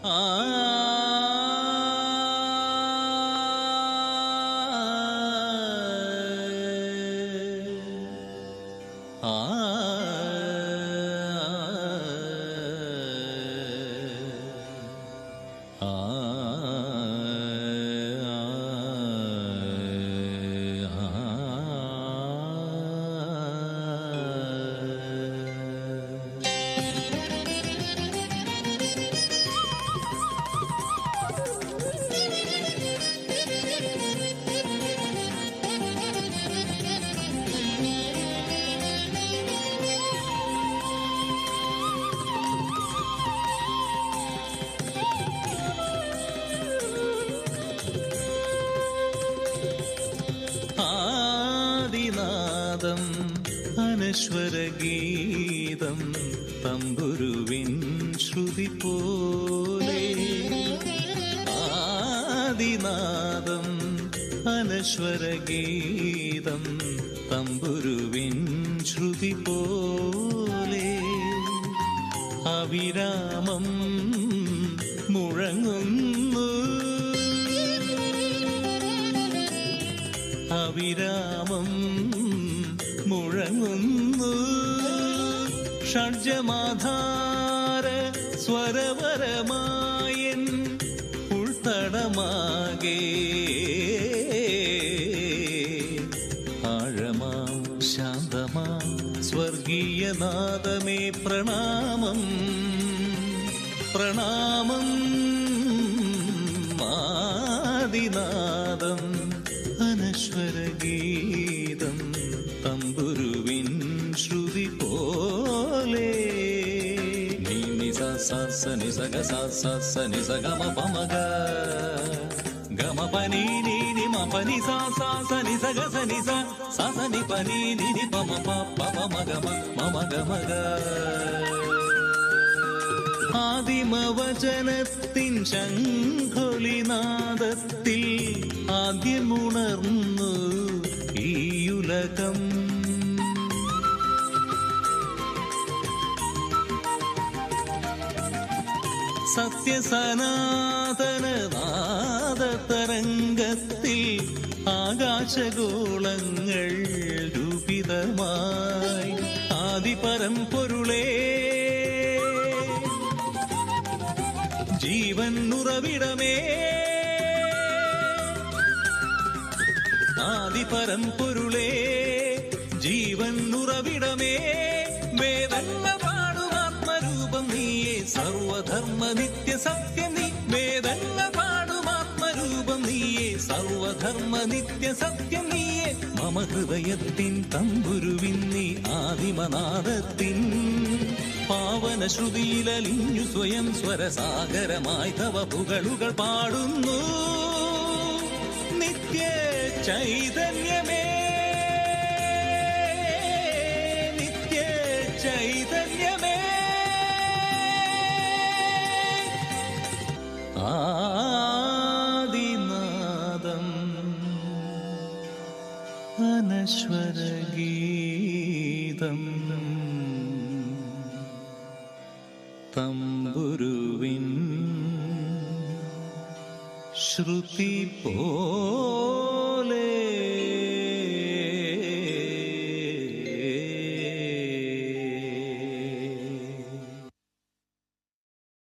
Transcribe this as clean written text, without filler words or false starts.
ആ ആദിനാദം അനശ്വരഗീതം തമ്പുരുവിൻ ശ്രുതി പോലെ. ആദിനാദം അനശ്വരഗീതം തമ്പുരുവിൻ ശ്രുതി പോലെ അവിരാമം മുഴങ്ങുന്നു. അവിരാമം മുഴങ്ങുന്നു. ഷഡ്ജമാധാര സ്വരവരമായൻ ഉൾത്തടമാകെ ആഴമാം ശാന്തമാം സ്വർഗീയനാദമേ പ്രണാമം പ്രണാമം. ആദിനാദം അനശ്വരഗീതം തമ്പുരുവിൻ ശ്രുതി പോലെ. നീ സ സ നി സ ഗ സ സ നി സ ഗ മ പ മ ഗ ഗ മ പ നി നി നി മ പ നി സ സ സ നി സ ഗ സ നി സ സ സ നി പ നി നി നി പ മ പ പ പ മ ഗ മ മ ഗ മ ഗ. ആദിമവചനത്തിൻ ശംഖൊലിനാദത്തിൽ ആദ്യമുണർന്നു ഈയുലകം. സത്യസനാതനനാദതരംഗത്തിൽ ആകാശഗോളങ്ങൾ രൂപിതമായി. ആദിപരമ്പൊരുളേ ജീവൻ ഉറവിടമേ. ആദിപരമ്പൊരുളേ ജീവൻ ഉറവിടമേ. വേദങ്ങൾ പാടും ആത്മരൂപം നീയേ സർവധർമ്മ നിത്യ സത്യം നീ. വേദങ്ങൾ പാടും ആത്മരൂപം നീയേ സർവധർമ്മ നിത്യ സത്യം നീയേ. മമ ഹൃദയത്തിൻ തമ്പുരുവിൻ നീ ആദിമനാദത്തിൻ പാവന ശ്രുതിയിലലിഞ്ഞു സ്വയം സ്വരസാഗരമായി തവ പുകളുകൾ പാടുന്നു. നിത്യ ചൈതന്യമേ നിത്യ ചൈതന്യമേ. ആദിനാദം അനശ്വരഗീതം തമ്പുരുവിൻ ശ്രുതി പോ.